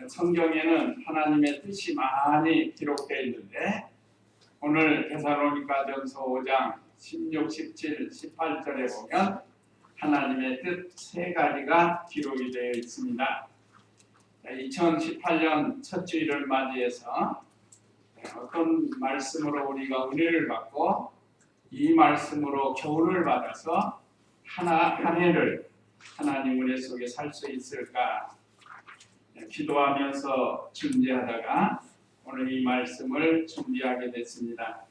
성경에는 하나님의 뜻이 많이 기록되어 있는데 오늘 데살로니가전서 5장 16, 17, 18절에 보면 하나님의 뜻 세 가지가 기록이 되어 있습니다. 2018년 첫 주일을 맞이해서 어떤 말씀으로 우리가 은혜를 받고 이 말씀으로 교훈을 받아서 한 해를 하나님 은혜 속에 살 수 있을까 기도하면서 준비하다가 오늘 이 말씀을 준비하게 됐습니다.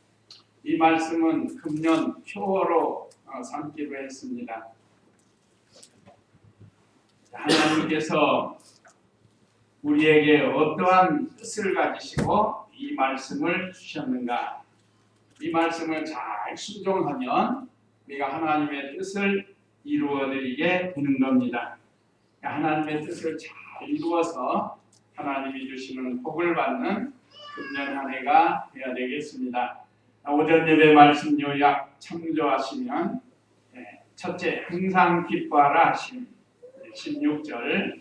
이 말씀은 금년 표어로 삼기로 했습니다. 하나님께서 우리에게 어떠한 뜻을 가지시고 이 말씀을 주셨는가? 이 말씀을 잘 순종하면 우리가 하나님의 뜻을 이루어드리게 되는 겁니다. 하나님의 뜻을 잘 이루어서 하나님이 주시는 복을 받는 금년 한 해가 되어야 되겠습니다. 오전 예배 말씀 요약 참조하시면 첫째, 항상 기뻐하라 하심 16절,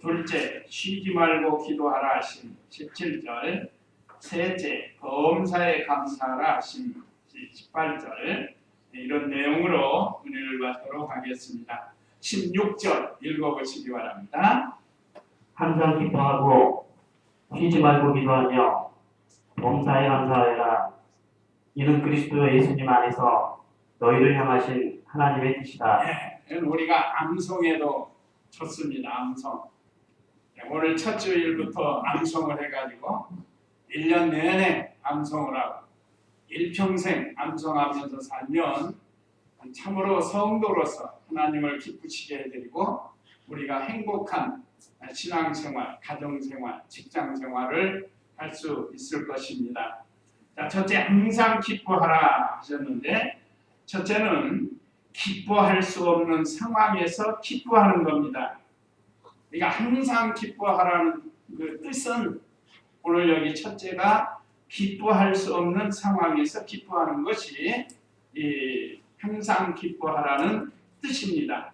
둘째, 쉬지 말고 기도하라 하심 17절, 셋째, 범사에 감사하라 하심 18절, 이런 내용으로 은혜를 받도록 하겠습니다. 16절 읽어보시기 바랍니다. 항상 기뻐하고 쉬지 말고 기도하며 범사에 감사하여라. 이는 그리스도 예수님 안에서 너희를 향하신 하나님의 뜻이다. 우리가 암송에도 좋습니다. 암송. 오늘 첫 주일부터 암송을 해가지고 1년 내내 암송을 하고 일평생 암송하면서 살면 참으로 성도로서 하나님을 기쁘시게 해드리고 우리가 행복한 신앙생활, 가정생활, 직장생활을 할 수 있을 것입니다. 자, 첫째, 항상 기뻐하라 하셨는데 첫째는 기뻐할 수 없는 상황에서 기뻐하는 겁니다. 그러니까 항상 기뻐하라는 그 뜻은 오늘 여기 첫째가 기뻐할 수 없는 상황에서 기뻐하는 것이 항상 기뻐하라는 뜻입니다.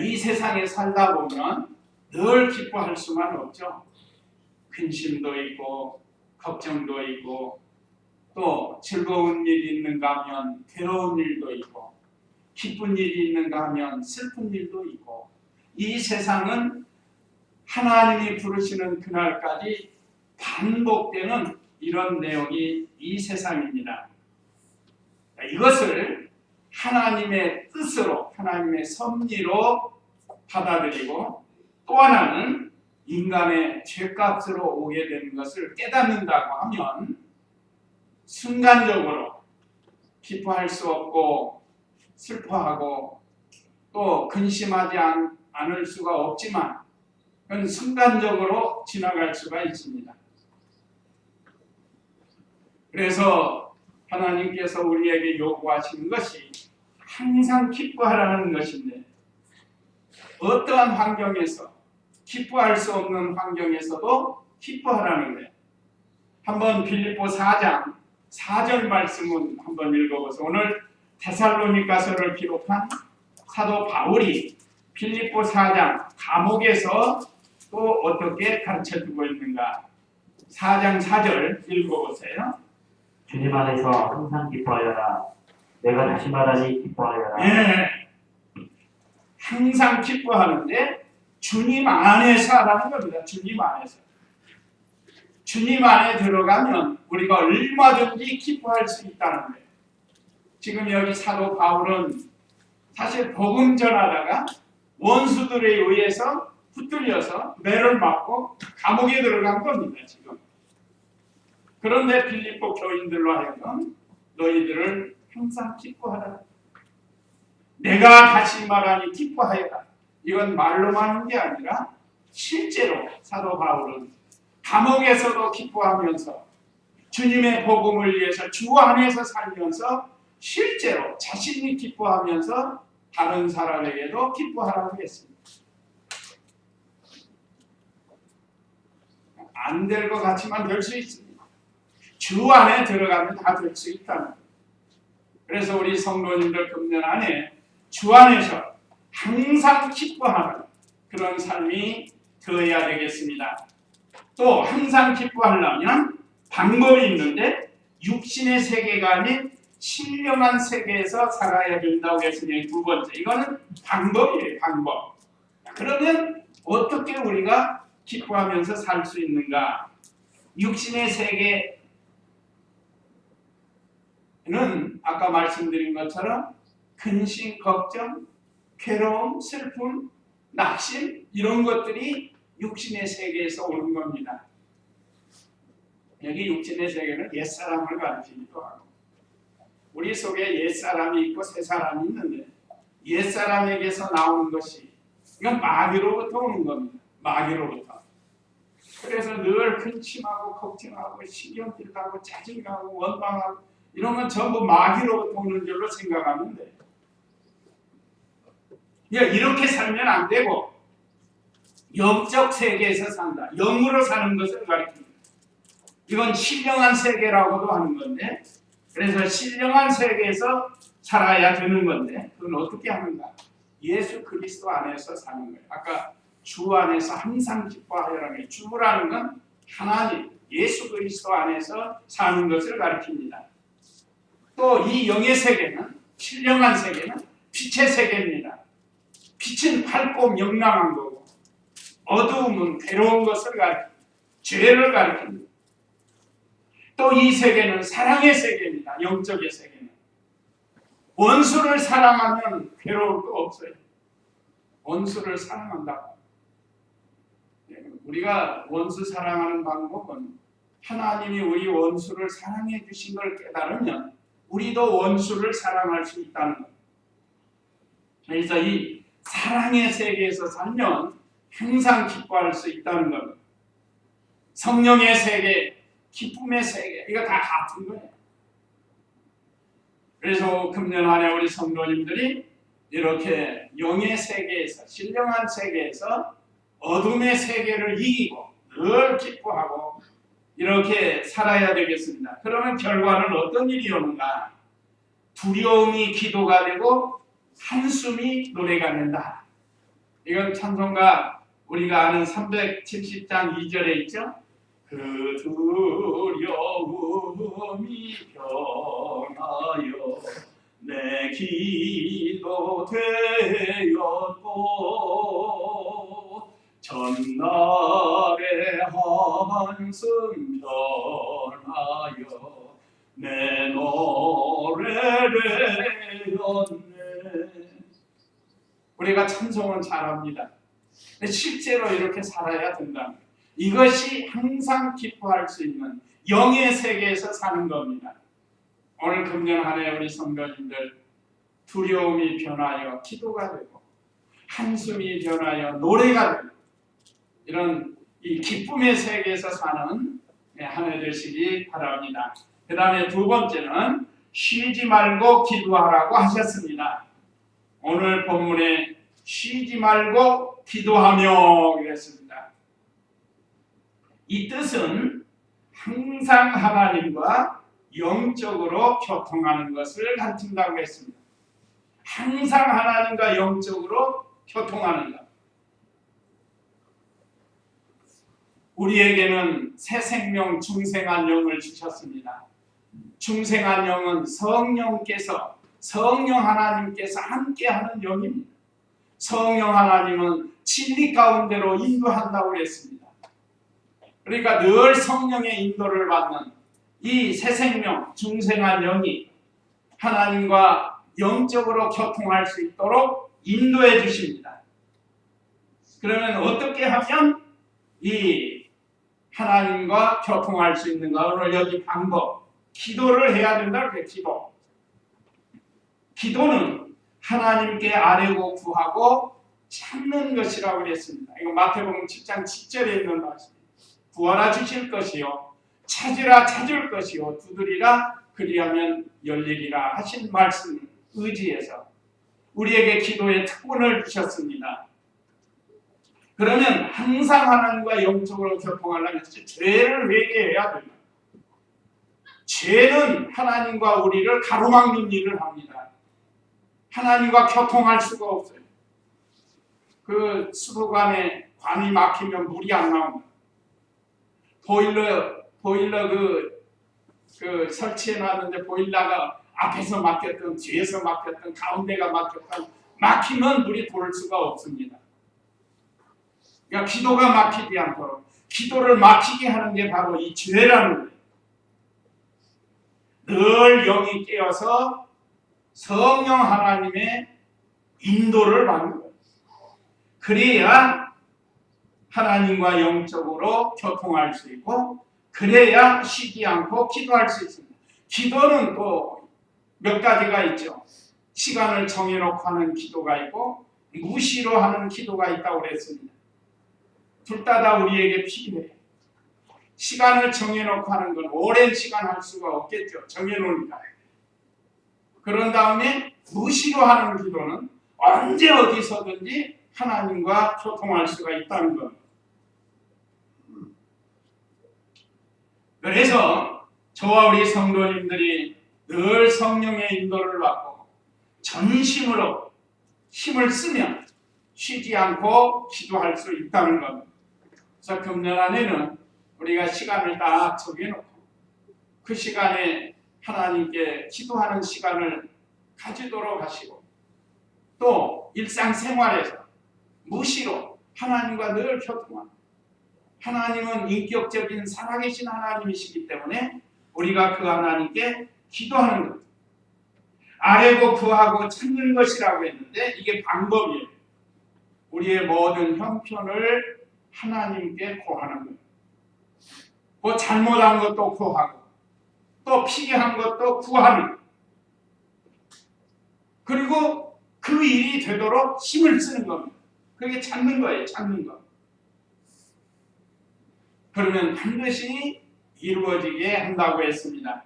이 세상에 살다 보면 늘 기뻐할 수만 없죠. 근심도 있고 걱정도 있고 또 즐거운 일이 있는가 하면 괴로운 일도 있고 기쁜 일이 있는가 하면 슬픈 일도 있고 이 세상은 하나님이 부르시는 그날까지 반복되는 이런 내용이 이 세상입니다. 이것을 하나님의 뜻으로 하나님의 섭리로 받아들이고 또 하나는 인간의 죄값으로 오게 되는 것을 깨닫는다고 하면 순간적으로 기뻐할 수 없고 슬퍼하고 또 근심하지 않을 수가 없지만 그건 순간적으로 지나갈 수가 있습니다. 그래서 하나님께서 우리에게 요구하시는 것이 항상 기뻐하라는 것인데 어떠한 환경에서 기뻐할 수 없는 환경에서도 기뻐하라는 거예요. 한번 빌립보 4장 4절 말씀은 한번 읽어보세요. 오늘 데살로니가서를 기록한 사도 바울이 빌립보 4장 감옥에서 또 어떻게 가르쳐주고 있는가 4장 4절 읽어보세요. 주님 안에서 항상 기뻐하여라. 내가 다시 말하니 기뻐하여라. 항상 기뻐하는데 주님 안에서 하라는 겁니다. 주님 안에서. 주님 안에 들어가면 우리가 얼마든지 기뻐할 수 있다는 거예요. 지금 여기 사도 바울은 사실 복음 전하다가 원수들에 의해서 붙들려서 매를 맞고 감옥에 들어간 겁니다. 지금. 그런데 빌립보 교인들로 하여금 너희들을 항상 기뻐하라. 내가 다시 말하니 기뻐하여라. 이건 말로만 하는 게 아니라 실제로 사도 바울은 감옥에서도 기뻐하면서 주님의 복음을 위해서 주 안에서 살면서 실제로 자신이 기뻐하면서 다른 사람에게도 기뻐하라고 했습니다. 안 될 것 같지만 될 수 있습니다. 주 안에 들어가면 다 될 수 있다는 거예요. 그래서 우리 성도님들 금년 안에 주 안에서 항상 기뻐하는 그런 삶이 들어야 되겠습니다. 또 항상 기뻐하려면 방법이 있는데 육신의 세계가 아닌 신령한 세계에서 살아야 된다고 했으니 두 번째, 이거는 방법이에요. 방법. 그러면 어떻게 우리가 기뻐하면서 살 수 있는가? 육신의 세계는 아까 말씀드린 것처럼 근심, 걱정, 괴로움, 슬픔, 낙심 이런 것들이 육신의 세계에서 오는 겁니다. 여기 육신의 세계는 옛사람을 가르치기도 하고 우리 속에 옛사람이 있고 새사람이 있는데 옛사람에게서 나오는 것이 이건 마귀로부터 오는 겁니다. 마귀로부터. 그래서 늘 근심하고 걱정하고 신경질하고 짜증나고 원망하고 이런 건 전부 마귀로부터 오는 줄로 생각하면 돼요. 이렇게 살면 안 되고 영적 세계에서 산다. 영으로 사는 것을 가리킵니다. 이건 신령한 세계라고도 하는 건데 그래서 신령한 세계에서 살아야 되는 건데 그건 어떻게 하는가? 예수 그리스도 안에서 사는 거예요. 아까 주 안에서 항상 기뻐하여라는 게 주라는 건 하나님, 예수 그리스도 안에서 사는 것을 가리킵니다. 또 이 영의 세계는 신령한 세계는 빛의 세계입니다. 빛은 밝고 명랑한 거고 어두움은 괴로운 것을 가리킵니다. 죄를 가리킵니다. 또 이 세계는 사랑의 세계입니다. 영적의 세계는. 원수를 사랑하면 괴로울 거 없어요. 원수를 사랑한다고. 우리가 원수 사랑하는 방법은 하나님이 우리 원수를 사랑해 주신 걸 깨달으면 우리도 원수를 사랑할 수 있다는 것. 그래서 이 사랑의 세계에서 살면 항상 기뻐할 수 있다는 것. 성령의 세계, 기쁨의 세계, 이거 다 같은 거예요. 그래서 금년 안에 우리 성도님들이 이렇게 영의 세계에서, 신령한 세계에서 어둠의 세계를 이기고 늘 기뻐하고 이렇게 살아야 되겠습니다. 그러면 결과는 어떤 일이 오는가? 두려움이 기도가 되고 한숨이 노래가 된다. 이건 찬송가 우리가 아는 370장 2절에 있죠. 그 두려움이 변하여 내 기도 되었고 전날의 한숨 변하여 내 노래를 내었네. 우리가 찬송은 잘합니다. 실제로 이렇게 살아야 된다. 이것이 항상 기뻐할 수 있는 영의 세계에서 사는 겁니다. 오늘 금년 한 해 우리 성도님들 두려움이 변하여 기도가 되고 한숨이 변하여 노래가 되고 이런 이 기쁨의 세계에서 사는 한 해 되시기 바랍니다. 그 다음에 두 번째는 쉬지 말고 기도하라고 하셨습니다. 오늘 본문에 쉬지 말고 기도하며 이랬습니다. 이 뜻은 항상 하나님과 영적으로 교통하는 것을 가르친다고 했습니다. 항상 하나님과 영적으로 교통하는 것. 우리에게는 새 생명 중생한 영을 주셨습니다. 중생한 영은 성령께서 성령 하나님께서 함께하는 영입니다. 성령 하나님은 진리 가운데로 인도한다고 했습니다. 그러니까 늘 성령의 인도를 받는 이 새 생명 중생한 영이 하나님과 영적으로 교통할 수 있도록 인도해 주십니다. 그러면 어떻게 하면 이 하나님과 교통할 수 있는가? 오늘 여기 방법, 기도를 해야 된다. 그게 기도. 기도는 하나님께 아뢰고 구하고 찾는 것이라고 그랬습니다. 이거 마태복음 7장 10절에 있는 말씀입니다. 구하라 주실 것이요 찾으라 찾을 것이요 두드리라 그리하면 열리리라 하신 말씀 의지해서 우리에게 기도의 특권을 주셨습니다. 그러면 항상 하나님과 영적으로 교통하려면 죄를 회개해야 됩니다. 죄는 하나님과 우리를 가로막는 일을 합니다. 하나님과 교통할 수가 없어요. 그 수도관에 관이 막히면 물이 안 나온다. 보일러 그 설치해 놨는데 보일러가 앞에서 막혔든 뒤에서 막혔든 가운데가 막혔든 막히면 물이 돌 수가 없습니다. 그러니까 기도가 막히지 않도록 기도를 막히게 하는 게 바로 이 죄라는 거예요. 늘 영이 깨어서 성령 하나님의 인도를 받는 거예요. 그래야 하나님과 영적으로 교통할 수 있고 그래야 쉬지 않고 기도할 수 있습니다. 기도는 또 몇 가지가 있죠. 시간을 정해놓고 하는 기도가 있고 무시로 하는 기도가 있다고 그랬습니다. 둘 다 우리에게 필요해요. 시간을 정해놓고 하는 건 오랜 시간 할 수가 없겠죠. 정해놓으니까. 그런 다음에 무시로 하는 기도는 언제 어디서든지 하나님과 소통할 수가 있다는 겁니다. 그래서 저와 우리 성도님들이 늘 성령의 인도를 받고 전심으로 힘을 쓰면 쉬지 않고 기도할 수 있다는 겁니다. 그래서 금년 안에는 우리가 시간을 딱 정해놓고 그 시간에 하나님께 기도하는 시간을 가지도록 하시고 또 일상생활에서 무시로 하나님과 늘 교통하고 하나님은 인격적인 살아계신 하나님이시기 때문에 우리가 그 하나님께 기도하는 것. 아뢰고 구하고 찾는 것이라고 했는데 이게 방법이에요. 우리의 모든 형편을 하나님께 고하는 거예요. 뭐 잘못한 것도 구하고 또 피해한 것도 구하는 거예요. 그리고 그 일이 되도록 힘을 쓰는 겁니다. 그게 찾는 거예요. 찾는 거. 그러면 반드시 이루어지게 한다고 했습니다.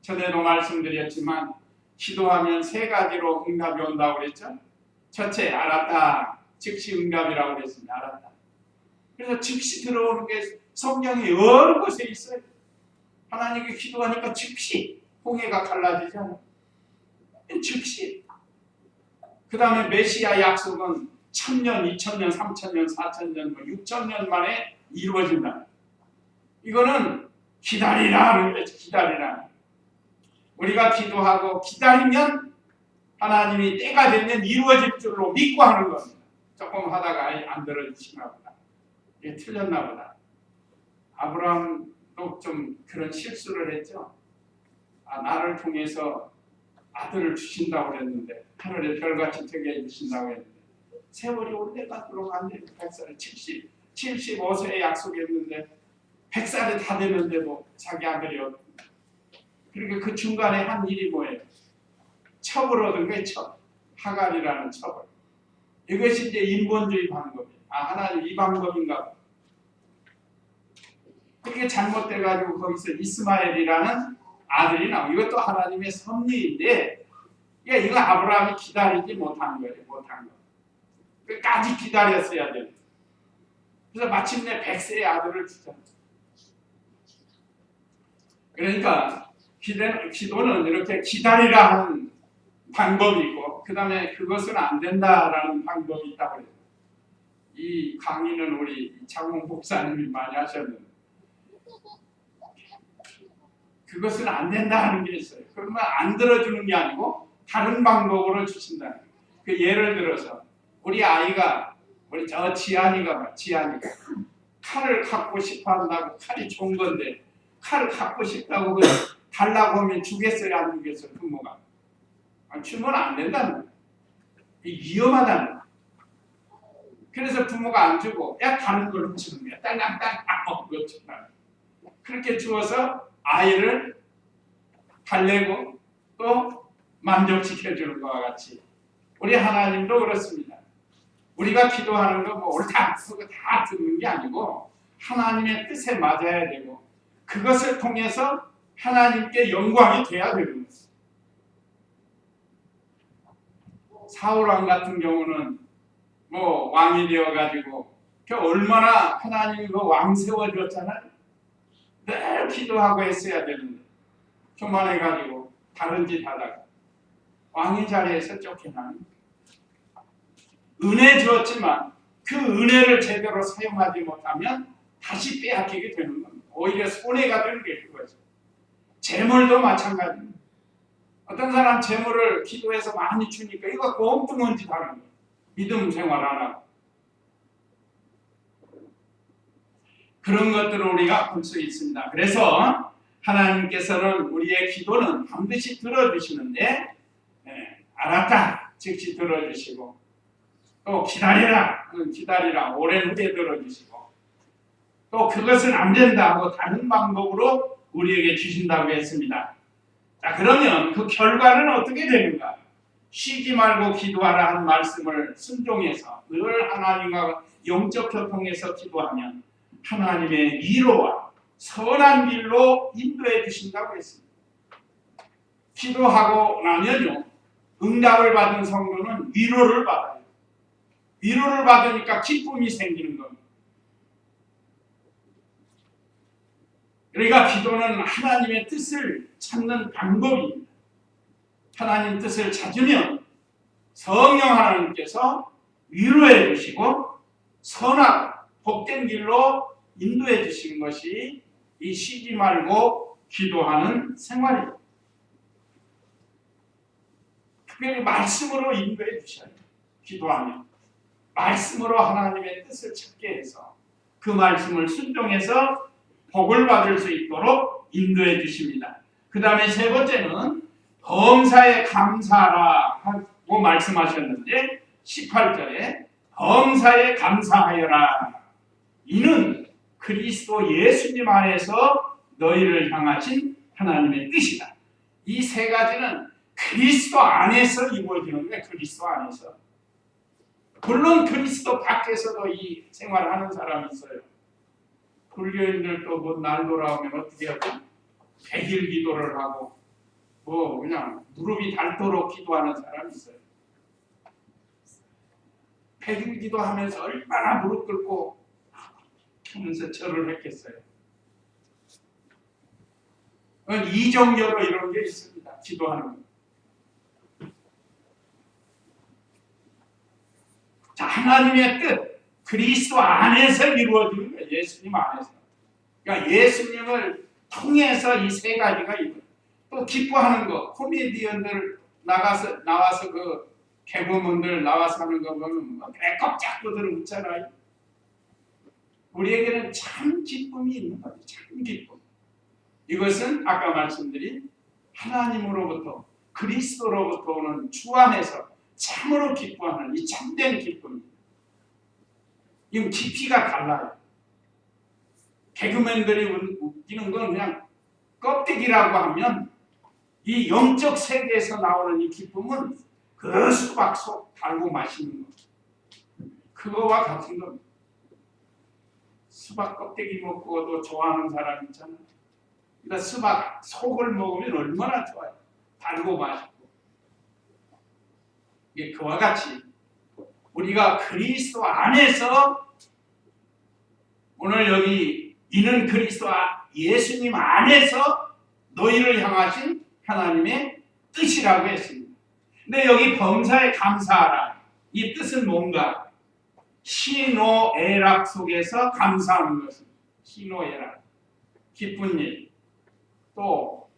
전에도 말씀드렸지만 기도하면 세 가지로 응답이 온다고 그랬죠. 첫째, 알았다. 즉시 응답이라고 그랬습니다. 알았다. 그래서 즉시 들어오는 게 성경에 여러 곳에 있어요. 하나님께 기도하니까 즉시 홍해가 갈라지잖아요. 즉시. 그 다음에 메시아 약속은 1000년, 2000년, 3000년, 4000년, 6000년 만에 이루어진다. 이거는 기다리라 하는 거죠. 기다리라. 우리가 기도하고 기다리면 하나님이 때가 되면 이루어질 줄로 믿고 하는 겁니다. 조금 하다가 안 들어지시나 보다. 이게 틀렸나 보다. 아브라함도 좀 그런 실수를 했죠. 나를 통해서 아들을 주신다고 그랬는데 하늘에 별같이 되게 해주신다고 했는데 세월이 오래가도록 안 돼요. 100살 75세에 약속했는데 100살이 다 됐는데도 자기 아들이 없고 그러니까 그 중간에 한 일이 뭐예요? 첩을 얻은 거예요. 첩. 하갈이라는 첩을. 이것이 이제 인본주의 방법이에요. 하나님 이 방법인가? 그게 잘못돼가지고 거기서 이스마엘이라는 아들이 나오고 이것도 하나님의 섭리인데 이거 아브라함이 기다리지 못한 거예요. 못한 거. 끝까지 기다렸어야 돼요. 그래서 마침내 100세의 아들을 주잖아요. 그러니까 기도는 이렇게 기다리라 하는 방법이 있고 그 다음에 그것은 안 된다라는 방법이 있다고 해요. 이 강의는 우리 장홍 목사님이 많이 하셨는데 그것은 안 된다 하는 게 있어요. 그러면 안 들어주는 게 아니고 다른 방법으로 주신다는 거예요. 그 예를 들어서 우리 아이가 우리 저 지안이가 칼을 갖고 싶어 한다고 칼이 좋은 건데 칼을 갖고 싶다고 달라고 하면 주겠어요? 안 주겠어요? 부모가. 주면 안 된다는 거예요. 위험하다는 거예요. 그래서 부모가 안 주고 다른 걸로 주는 거야. 딸랑딸랑 그거 준다. 그렇게 주어서 아이를 달래고 또 만족시켜주는 것과 같이 우리 하나님도 그렇습니다. 우리가 기도하는 거 뭐 옳다 그거 다 듣는 게 아니고 하나님의 뜻에 맞아야 되고 그것을 통해서 하나님께 영광이 돼야 되는 거죠. 사울왕 같은 경우는 뭐 왕이 되어가지고 얼마나 하나님이 그 왕 세워줬잖아요. 늘 기도하고 했어야 되는데 교만해가지고 다른 짓 하다가 왕의 자리에서 쫓겨나는 은혜 주었지만 그 은혜를 제대로 사용하지 못하면 다시 빼앗기게 되는 겁니다. 오히려 손해가 되는 게 그거죠. 재물도 마찬가지입니다. 어떤 사람 재물을 기도해서 많이 주니까 이거 엉뚱한 짓 하는 거예요. 믿음 생활 안 하고. 그런 것들을 우리가 볼 수 있습니다. 그래서 하나님께서는 우리의 기도는 반드시 들어주시는데 알았다 즉시 들어주시고 또 기다리라 오랜 후에 들어주시고 또 그것은 안 된다 하고 다른 방법으로 우리에게 주신다고 했습니다. 자, 그러면 그 결과는 어떻게 되는가? 쉬지 말고 기도하라 한 말씀을 순종해서 늘 하나님과 영적 교통에서 기도하면 하나님의 위로와 선한 길로 인도해 주신다고 했습니다. 기도하고 나면요, 응답을 받은 성도는 위로를 받아요. 위로를 받으니까 기쁨이 생기는 겁니다. 그러니까 기도는 하나님의 뜻을 찾는 방법입니다. 하나님 뜻을 찾으면 성령 하나님께서 위로해 주시고 선하고 복된 길로 인도해 주시는 것이 이 쉬지 말고 기도하는 생활입니다. 특별히 말씀으로 인도해 주셔야 돼요. 기도하면 말씀으로 하나님의 뜻을 찾게 해서 그 말씀을 순종해서 복을 받을 수 있도록 인도해 주십니다. 그 다음에 세 번째는 범사에 감사하라고 말씀하셨는데 18절에 범사에 감사하여라. 이는 그리스도 예수님 안에서 너희를 향하신 하나님의 뜻이다. 이 세 가지는 그리스도 안에서 이루어지는 거예요. 그리스도 안에서. 물론 그리스도 밖에서도 이 생활을 하는 사람이 있어요. 불교인들도 뭐 날 돌아오면 어떻게 하죠? 100일 기도를 하고 뭐 그냥 무릎이 닳도록 기도하는 사람이 있어요. 100일 기도하면서 얼마나 무릎 꿇고 하면서 절을 했겠어요. 이정여로 이런 게 있습니다. 기도하는 거. 자, 하나님의 뜻, 그리스도 안에서 이루어지는 거예요. 예수님 안에서. 그러니까 예수님을 통해서 이 세 가지가 있고 또 기뻐하는 거, 코미디언들 나와서 그 개그맨들 나와서 하는 거 보면 배꼽 잡고 들어붙잖아요. 우리에게는 참 기쁨이 있는 거죠. 참 기쁨. 이것은 아까 말씀드린 하나님으로부터 그리스도로부터 오는 주 안에서 참으로 기뻐하는 이 참된 기쁨입니다. 이 깊이가 달라요. 개그맨들이 웃기는 건 그냥 껍데기라고 하면 이 영적 세계에서 나오는 이 기쁨은 그 수박 속 달고 맛있는 거. 그거와 같은 겁니다. 수박 껍데기 먹고도 좋아하는 사람 있잖아요. 그러니까 수박 속을 먹으면 얼마나 좋아요. 달고 맛있고. 이게 그와 같이 우리가 그리스도 안에서 오늘 여기 이는 그리스도 예수님 안에서 너희를 향하신 하나님의 뜻이라고 했습니다. 근데 여기 범사에 감사하라. 이 뜻은 뭔가? 시노애락 속에서 감사하는 것입니다. 시노애락. 기쁜 일. 또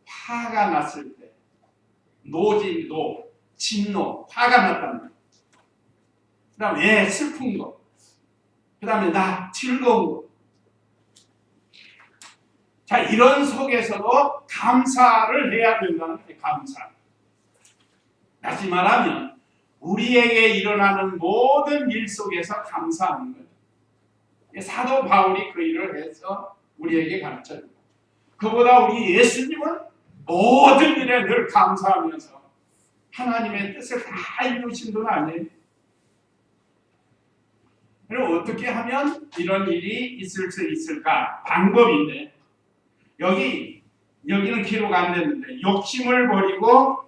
화가 났을 때 진노, 화가 났다는 거. 그 다음에 슬픈 거. 그 다음에 즐거운 거. 자, 이런 속에서도 감사를 해야 된다는 거예요. 감사. 다시 말하면 우리에게 일어나는 모든 일 속에서 감사하는 거예요. 사도 바울이 그 일을 해서 우리에게 가르쳐요. 그보다 우리 예수님은 모든 일에 늘 감사하면서 하나님의 뜻을 다 이루신 분 아니에요? 그럼 어떻게 하면 이런 일이 있을 수 있을까? 방법인데 여기는 기록 안 됐는데 욕심을 버리고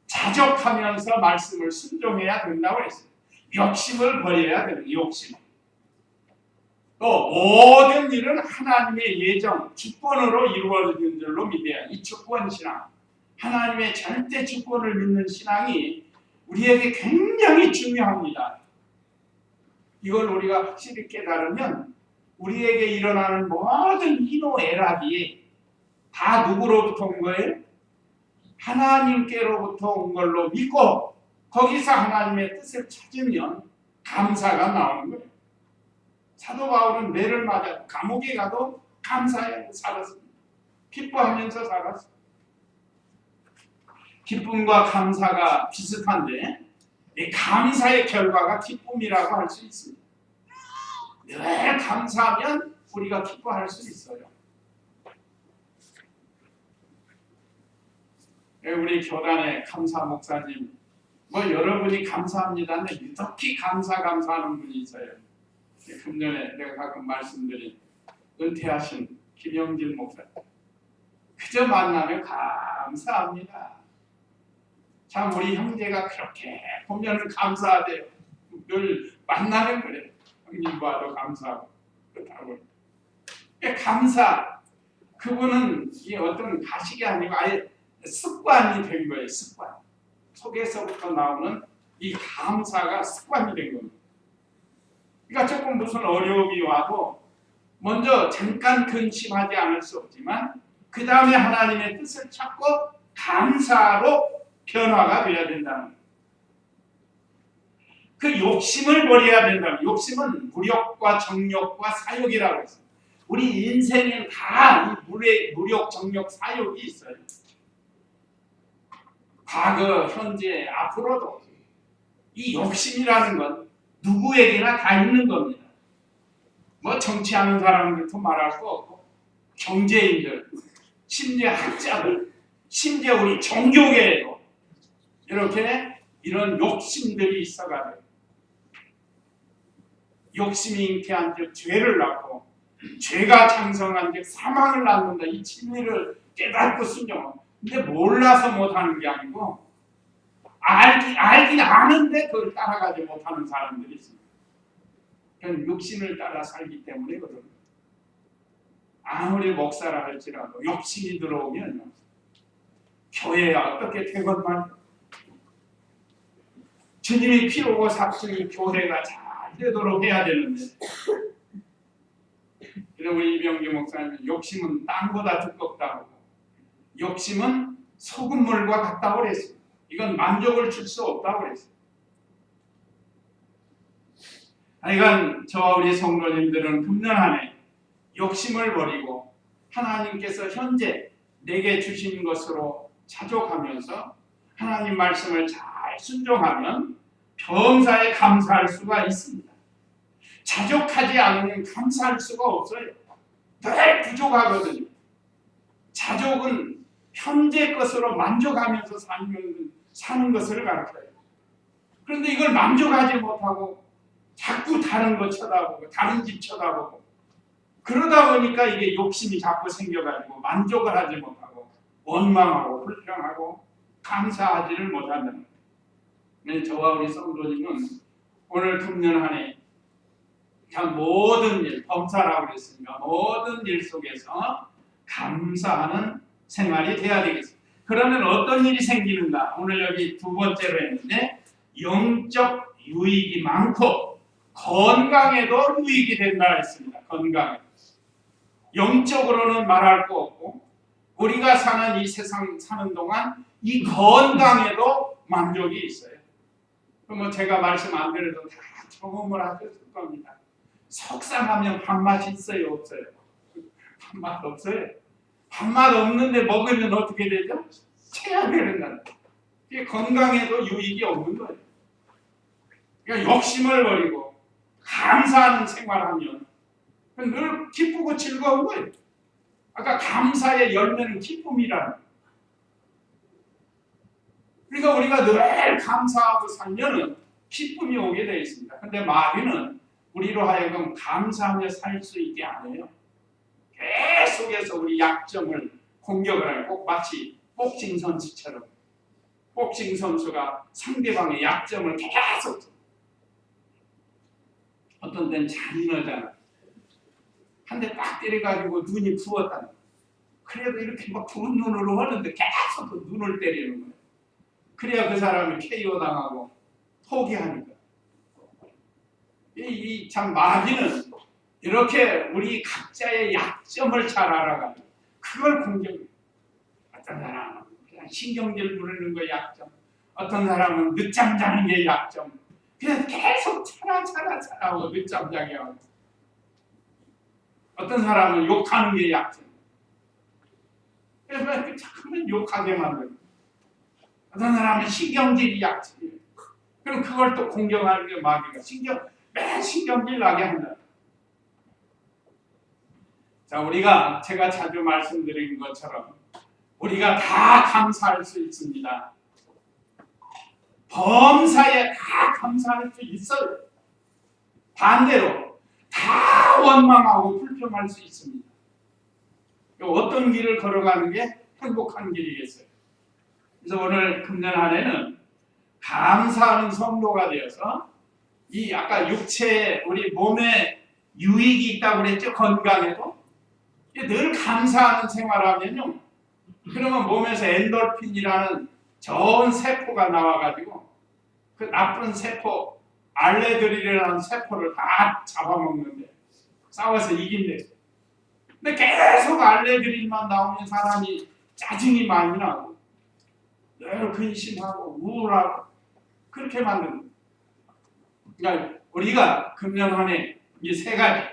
자족하면서 말씀을 순종해야 된다고 했어요. 욕심을 버려야 돼요. 욕심. 또 모든 일은 하나님의 예정, 주권으로 이루어지는 줄로 믿어야 이 주권신앙, 하나님의 절대 주권을 믿는 신앙이 우리에게 굉장히 중요합니다. 이걸 우리가 확실히 깨달으면 우리에게 일어나는 모든 희노애락이 다 누구로부터 온 거예요? 하나님께로부터 온 걸로 믿고 거기서 하나님의 뜻을 찾으면 감사가 나오는 거예요. 사도 바울은 매를 맞아 감옥에 가도 감사하고 살았습니다. 기뻐하면서 살았어요. 기쁨과 감사가 비슷한데 이 감사의 결과가 기쁨이라고 할 수 있습니다. 늘 감사하면 우리가 기뻐할 수 있어요. 우리 교단의 감사 목사님, 여러분이 감사합니다는데 유독히 감사하는 분이 있어요. 금년에 내가 가끔 말씀드린 은퇴하신 김영진 목사님. 그저 만나면 감사합니다. 참 우리 형제가 그렇게 보면 감사하대요. 늘 만나면 그래요. 형님 봐도 감사하고 그렇다고. 감사, 그분은 이 어떤 가식이 아니고 아예 습관이 된 거예요. 습관. 속에서부터 나오는 이 감사가 습관이 된 겁니다. 그러니까 조금 무슨 어려움이 와도 먼저 잠깐 근심하지 않을 수 없지만 그 다음에 하나님의 뜻을 찾고 감사로 변화가 되어야 된다는 거예요. 그 욕심을 버려야 된다는 거예요. 욕심은 무력과 정욕과 사욕이라고 했어요. 우리 인생엔 다 이 무력, 정욕, 사욕이 있어요. 과거, 현재, 앞으로도 이 욕심이라는 건 누구에게나 다 있는 겁니다. 정치하는 사람들도 말할 거 없고 경제인들, 심지어 학자들, 심지어 우리 종교계에도 이렇게 이런 욕심들이 있어가지고 욕심이 잉태한 즉 죄를 낳고 죄가 장성한 즉 사망을 낳는다. 이 진리를 깨닫고 순종하고 근데 몰라서 못하는 게 아니고 알긴 아는데 그걸 따라가지 못하는 사람들이 있습니다. 그건 욕심을 따라 살기 때문에 그런 거예요. 아무리 목사라 할지라도 욕심이 들어오면 교회가 어떻게 되건만 주님이 피로고 삭증이 교회가 잘 되도록 해야 되는데 그래서 우리 이병규 목사님은 욕심은 땅보다 두껍다고 욕심은 소금물과 같다고 그랬습니다. 이건 만족을 줄 수 없다고 그랬습니다. 하여간 저와 우리 성도님들은 금년 한 해 욕심을 버리고 하나님께서 현재 내게 주신 것으로 자족하면서 하나님 말씀을 잘 순종하면 범사에 감사할 수가 있습니다. 자족하지 않으면 감사할 수가 없어요. 늘 부족하거든요. 자족은 현재 것으로 만족하면서 사는 것을 가르쳐요. 그런데 이걸 만족하지 못하고 자꾸 다른 거 쳐다보고 다른 집 쳐다보고 그러다 보니까 이게 욕심이 자꾸 생겨가지고 만족을 하지 못하고 원망하고 불평하고 감사하지를 못한다는 거예요. 저와 우리 성도님은 오늘 금년 한 해 참 모든 일, 범사라고 그랬으니까 모든 일 속에서 감사하는 생활이 돼야 되겠습니다. 그러면 어떤 일이 생기는가? 오늘 여기 두 번째로 했는데 영적 유익이 많고 건강에도 유익이 된다 했습니다. 건강에. 영적으로는 말할 거 없고 우리가 사는 이 세상 사는 동안 이 건강에도 만족이 있어요. 제가 말씀 안 드려도 다 경험을 하셨을 겁니다. 속상하면 밥맛이 있어요, 없어요? 밥맛 없어요. 밥맛 없는데 먹으면 어떻게 되죠? 체하게 된다. 이게 건강에도 유익이 없는 거예요. 그러니까 욕심을 버리고 감사하는 생활하면 늘 기쁘고 즐거운 거예요. 아까 감사의 열매는 기쁨이라는 거예요. 그러니까 우리가 늘 감사하고 살면은 기쁨이 오게 되어 있습니다. 근데 마귀는 우리로 하여금 감사하며 살 수 있게 안 해요. 계속해서 우리 약점을 공격을 하고 마치 복싱 선수처럼 복싱 선수가 상대방의 약점을 계속 어떤 데는 잔인하잖아. 한 대 딱 때려가지고 눈이 부었다. 그래도 이렇게 막 부은 눈으로 하는데 계속 그 눈을 때리는 거예요. 그래야 그 사람이 KO 당하고 포기하니까. 참 마귀는 이렇게 우리 각자의 약점을 잘 알아가지고 그걸 공격해. 어떤 사람은 그냥 신경질 부르는 거 약점, 어떤 사람은 늦잠 자는 게 약점. 그냥 계속 차라고 늦잠 자게 하고, 어떤 사람은 욕하는 게 약점. 그래서 자꾸만 욕하게 만들고, 어떤 사람은 신경질이 약점이에요. 그럼 그걸 또 공격하는 게 마귀가 매 신경질 나게 한다. 자, 제가 자주 말씀드린 것처럼 우리가 다 감사할 수 있습니다. 범사에 다 감사할 수 있어요. 반대로 다 원망하고 불평할 수 있습니다. 어떤 길을 걸어가는 게 행복한 길이겠어요. 그래서 오늘 금년 한 해는 감사하는 성도가 되어서 이 아까 육체에 우리 몸에 유익이 있다고 그랬죠. 건강에도 늘 감사하는 생활하면요, 그러면 몸에서 엔돌핀이라는 좋은 세포가 나와가지고 그 나쁜 세포 알레드릴이라는 세포를 다 잡아먹는데 싸워서 이긴대. 근데 계속 알레드릴만 나오면 사람이 짜증이 많이 나고 늘 근심하고 우울하고 그렇게 만드는 거예요. 그러니까 우리가 금년 한 해 이 세 가지,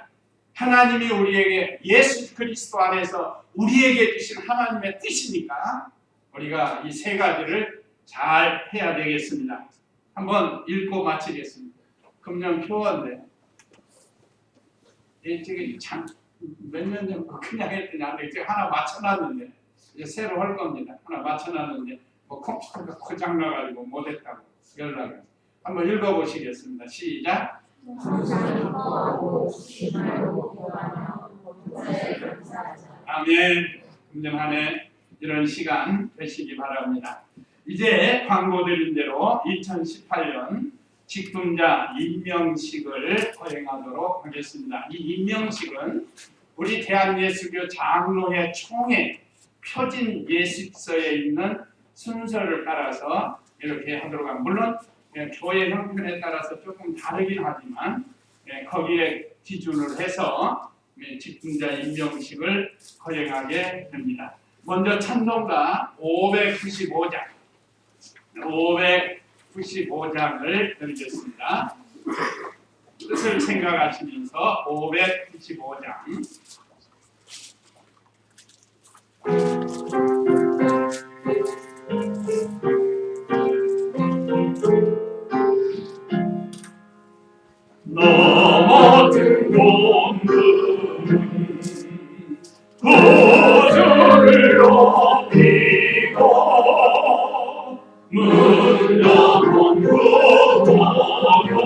하나님이 우리에게 예수 그리스도 안에서 우리에게 주신 하나님의 뜻이니까 우리가 이 세 가지를 잘 해야 되겠습니다. 한번 읽고 마치겠습니다. 금년 표어인데 저기 몇 년 전 그냥 했더니 안 돼. 제가 하나 맞춰놨는데 이제 새로 할 겁니다. 하나 맞춰놨는데 컴퓨터가 고장나가지고 못했다고 연락을. 한번 읽어보시겠습니다. 시작. 아멘. 금년 한 해 이런 시간 되시기 바랍니다. 이제 광고 드린 대로 2018년 직분자 임명식을 거행하도록 하겠습니다. 이 임명식은 우리 대한예수교 장로회 총회 표진 예식서에 있는 순서를 따라서 이렇게 하도록 합니다. 물론 교회 형편에 따라서 조금 다르긴 하지만 거기에 기준을 해서 직분자 임명식을 거행하게 됩니다. 먼저 찬송가 595장을 드리겠습니다. 뜻을 생각하시면서 595장 넘어진 공은 구주를 높이고 문 열은 구도경으로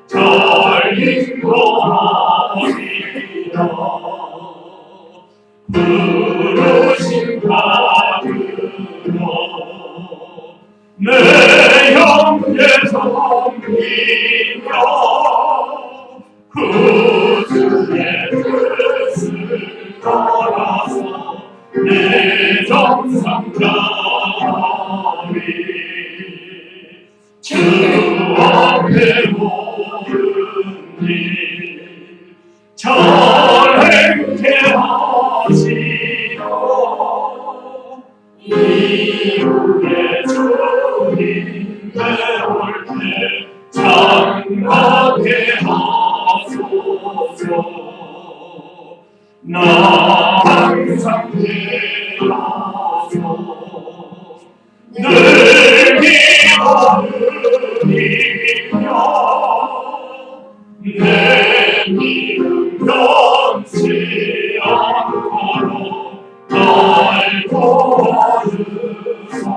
잘 인도하리라. 부르심 받으러 내 형제 섬기며 구주의 뜻을 따라서 내 정상 가리. 주 앞에 모든 일 잘 행케 하시오. 이후에 주님 배울 때 장하게 하소서. 나 항상 깨어서 늘 기도드리며 내 믿음 변치 않도록 날 도와주소서.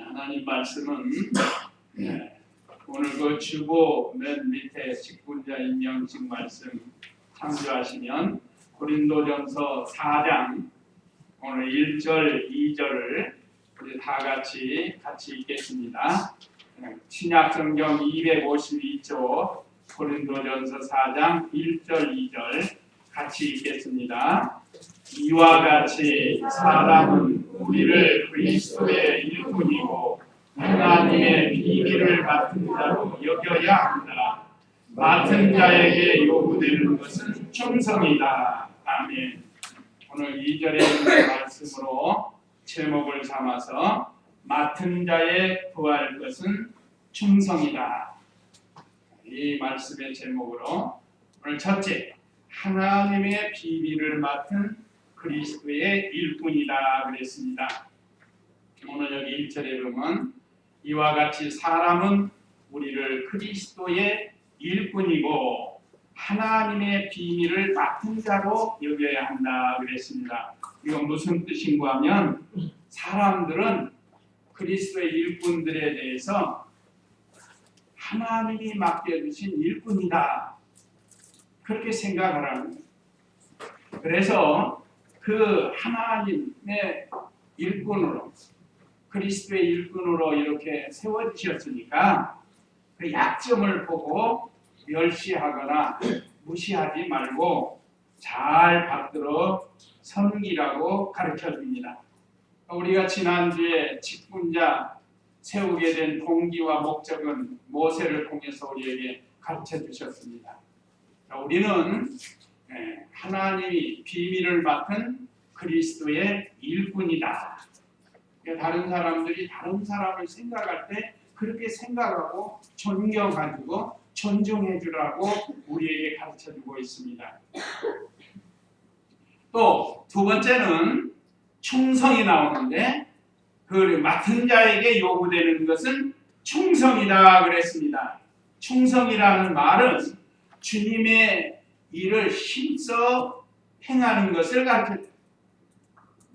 하나님 말씀은 오늘 그 주보 맨 밑에 직분자 임명식 말씀 참조하시면 고린도전서 4장 오늘 1절, 2절을 우리 다 같이 읽겠습니다. 신약성경 252조 고린도전서 4장 1절, 2절 같이 읽겠습니다. 이와 같이 사람은 우리를 그리스도의 일꾼이고 하나님의 비밀을 맡은 자로 여겨야 한다. 맡은 자에게 요구되는 것은 충성이다. 아멘. 오늘 2절에 있는 말씀으로 제목을 삼아서 맡은 자에 구할 것은 충성이다. 이 말씀의 제목으로 오늘 첫째, 하나님의 비밀을 맡은 그리스도의 일꾼이다 그랬습니다. 오늘 여기 1절에 보면 이와 같이 사람은 우리를 그리스도의 일꾼이고 하나님의 비밀을 맡은 자로 여겨야 한다 그랬습니다. 이건 무슨 뜻인가 하면 사람들은 그리스도의 일꾼들에 대해서 하나님이 맡겨주신 일꾼이다 그렇게 생각하라는 거예요. 그래서 그 하나님의 일꾼으로 그리스도의 일꾼으로 이렇게 세워주셨으니까 그 약점을 보고 멸시하거나 무시하지 말고 잘 받들어 섬기라고 가르쳐줍니다. 우리가 지난주에 직분자 세우게 된 동기와 목적은 모세를 통해서 우리에게 가르쳐주셨습니다. 우리는 하나님이 비밀을 맡은 그리스도의 일꾼이다. 다른 사람들이 다른 사람을 생각할 때 그렇게 생각하고 존경가지고 존중해 주라고 우리에게 가르쳐주고 있습니다. 또 두 번째는 충성이 나오는데 그 맡은 자에게 요구되는 것은 충성이다 그랬습니다. 충성이라는 말은 주님의 일을 힘써 행하는 것을 가르쳐줍니다.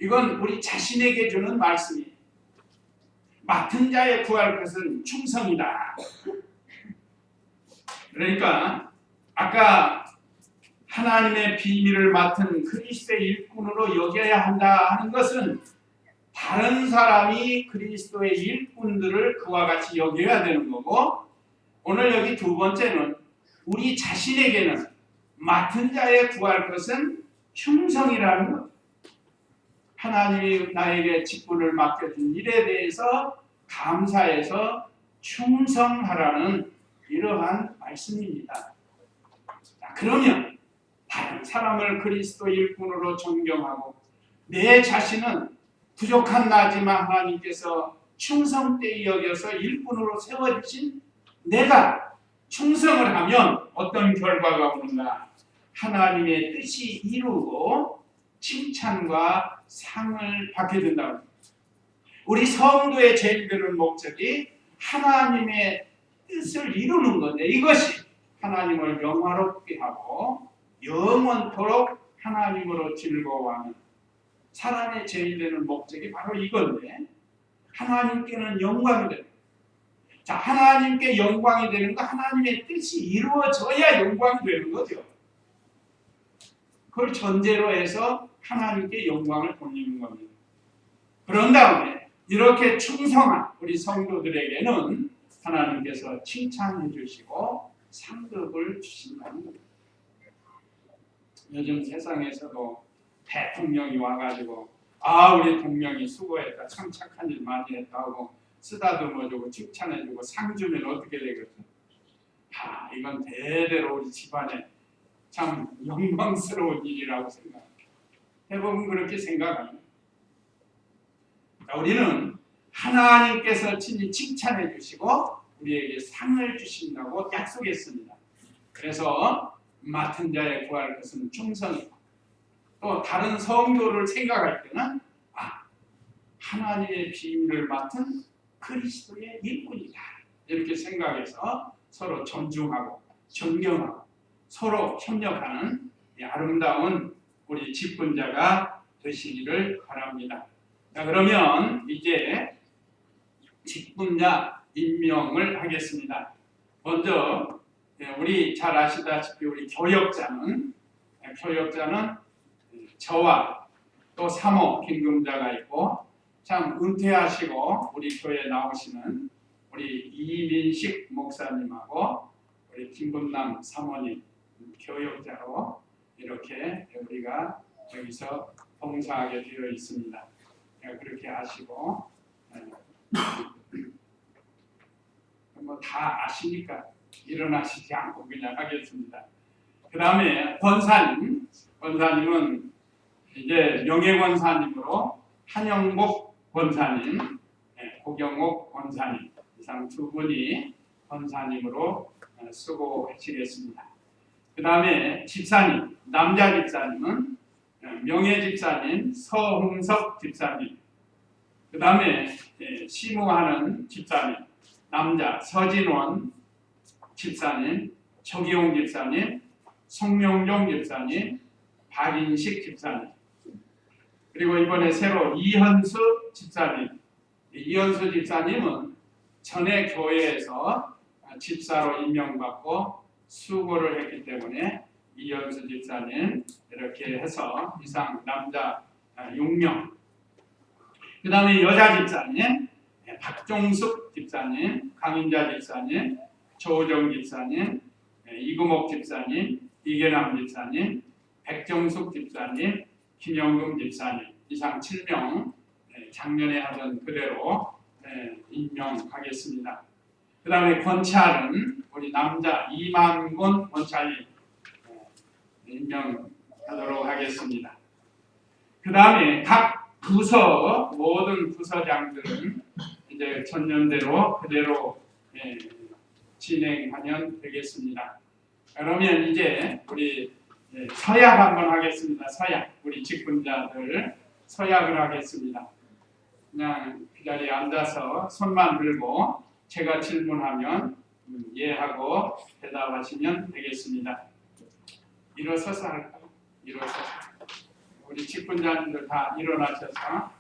이건 우리 자신에게 주는 말씀이에요. 맡은 자에 구할 것은 충성이다. 그러니까 아까 하나님의 비밀을 맡은 그리스도의 일꾼으로 여겨야 한다 하는 것은 다른 사람이 그리스도의 일꾼들을 그와 같이 여겨야 되는 거고, 오늘 여기 두 번째는 우리 자신에게는 맡은 자에 구할 것은 충성이라는 것. 하나님이 나에게 직분을 맡겨준 일에 대해서 감사해서 충성하라는 이러한 말씀입니다. 자, 그러면 다른 사람을 그리스도 일꾼으로 존경하고 내 자신은 부족한 나지만 하나님께서 충성되이 여겨서 일꾼으로 세워주신 내가 충성을 하면 어떤 결과가 오는가? 하나님의 뜻이 이루고 칭찬과 상을 받게 된다고. 우리 성도의 제일 드는 목적이 하나님의 뜻을 이루는 건데 이것이 하나님을 영화롭게 하고 영원토록 하나님으로 즐거워하는 사람의 제일 되는 목적이 바로 이건데 하나님께는 영광이 되는. 자, 하나님께 영광이 되는 거 하나님의 뜻이 이루어져야 영광이 되는 거죠. 그걸 전제로 해서 하나님께 영광을 돌리는 겁니다. 그런 다음에 이렇게 충성한 우리 성도들에게는 하나님께서 칭찬해 주시고 상급을 주신다는 겁니다. 요즘 세상에서도 대통령이 와가지고 우리 동명이 수고했다, 참 착한 일 많이 했다고 쓰다듬어주고 칭찬해주고 상 주면 어떻게 되겠어? 이건 대대로 우리 집안에 참 영광스러운 일이라고 생각합니다. 대부분 그렇게 생각합니다. 우리는 하나님께서 친히 칭찬해 주시고 우리에게 상을 주신다고 약속했습니다. 그래서 맡은 자에 구할 것은 충성이고 또 다른 성도를 생각할 때는 하나님의 비밀을 맡은 그리스도의 일꾼이다 이렇게 생각해서 서로 존중하고 존경하고 서로 협력하는 아름다운 우리 직분자가 되시기를 바랍니다. 자, 그러면 이제 직분자 임명을 하겠습니다. 먼저 우리 잘 아시다시피 우리 교역자는 저와 또 사모 김금자가 있고 참 은퇴하시고 우리 교회에 나오시는 우리 이민식 목사님하고 우리 김금남 사모님 교역자로 이렇게 우리가 여기서 봉사하게 되어 있습니다. 그렇게 아시고 뭐 다 아시니까 일어나시지 않고 그냥 하겠습니다. 그 다음에 권사님은 이제 명예권사님으로 한영복 권사님, 고경옥 권사님 이상 두 분이 권사님으로 수고하시겠습니다. 그 다음에 집사님, 남자 집사님은 명예집사님 서홍석 집사님, 그 다음에 시무하는 집사님 남자 서진원 집사님, 조기용 집사님, 송명종 집사님, 박인식 집사님, 그리고 이번에 새로 이현수 집사님. 이현수 집사님은 전에 교회에서 집사로 임명받고 수고를 했기 때문에 이현수 집사님 이렇게 해서 이상 남자 6명. 그 다음에 여자 집사님 박종숙 집사님, 강인자 집사님, 조정 집사님, 이금옥 집사님, 이계남 집사님, 백정숙 집사님, 김영금 집사님 이상 7명 작년에 하던 그대로 임명하겠습니다. 그 다음에 권찰은 우리 남자 이만곤 권찰님 임명하도록 하겠습니다. 그 다음에 각 부서 모든 부서장들은 이제 전년대로 그대로 진행하면 되겠습니다. 그러면 이제 우리 서약 한번 하겠습니다. 서약 우리 직분자들 서약을 하겠습니다. 그냥 그 자리에 앉아서 손만 들고 제가 질문하면 예하고 대답하시면 되겠습니다. 일어서서 할까요? 일어서서 우리 직분자님들 다 일어나셔서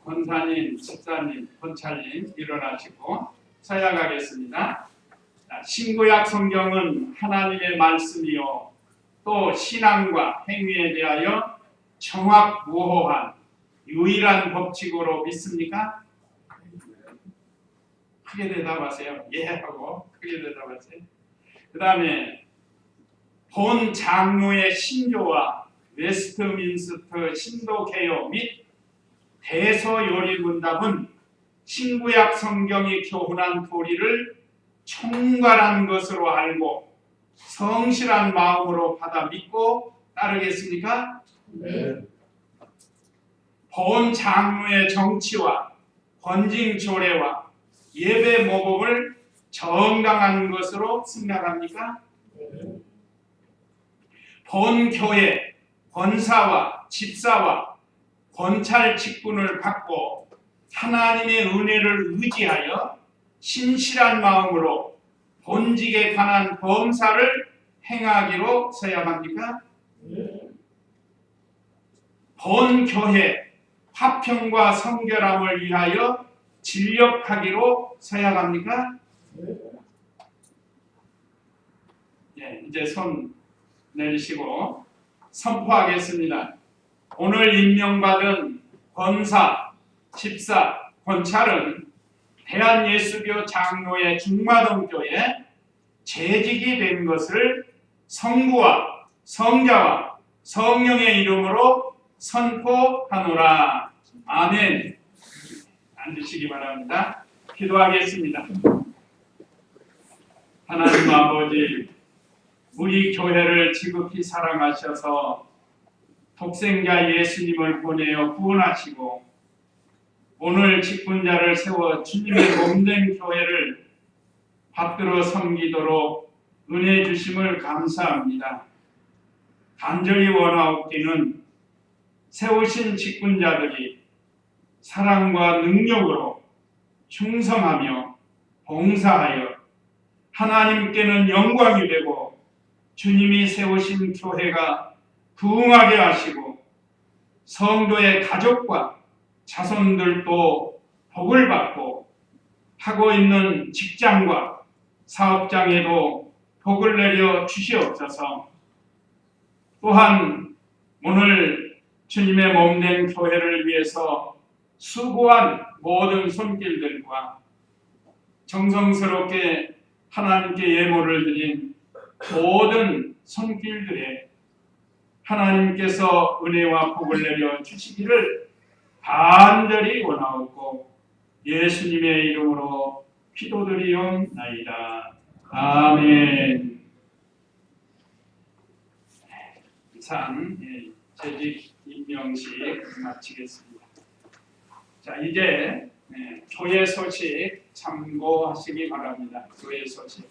권사님, 집사님, 권찰님 일어나시고 서약하겠습니다. 신구약 성경은 하나님의 말씀이요 또 신앙과 행위에 대하여 정확무호한 유일한 법칙으로 믿습니까? 크게 대답하세요. 예 하고 크게 대답하세요. 그 다음에 본 장로의 신조와 웨스트민스터 신도개요 및 대서요리문답은 신구약 성경이 교훈한 도리를 총괄한 것으로 알고 성실한 마음으로 받아 믿고 따르겠습니까? 네. 본 장로의 정치와 권징 조례와 예배 모범을 정당한 것으로 생각합니까? 네. 본 교회 권사와 집사와 권찰 직분을 받고 하나님의 은혜를 의지하여 신실한 마음으로 본직에 관한 범사를 행하기로 서약합니까? 네. 본 교회 화평과 성결함을 위하여 진력하기로 서약합니까? 네. 예, 이제 손 내리시고 선포하겠습니다. 오늘 임명받은 권사, 집사, 권찰은 대한예수교 장로의 중마동교에 재직이 된 것을 성부와 성자와 성령의 이름으로 선포하노라. 아멘. 앉으시기 바랍니다. 기도하겠습니다. 하나님 아버지, 우리 교회를 지극히 사랑하셔서 독생자 예수님을 보내어 구원하시고 오늘 직분자를 세워 주님의 몸된 교회를 받들어 섬기도록 은혜 주심을 감사합니다. 간절히 원하옵기는 세우신 직분자들이 사랑과 능력으로 충성하며 봉사하여 하나님께는 영광이 되고 주님이 세우신 교회가 부흥하게 하시고 성도의 가족과 자손들도 복을 받고 하고 있는 직장과 사업장에도 복을 내려 주시옵소서. 또한 오늘 주님의 몸된 교회를 위해서 수고한 모든 손길들과 정성스럽게 하나님께 예물을 드린 모든 손길들에 하나님께서 은혜와 복을 내려 주시기를 간절히 원하옵고 예수님의 이름으로 기도드리옵나이다. 아멘. 이상 재직 임명식 마치겠습니다. 자, 이제 교회 소식 참고하시기 바랍니다. 교회 소식.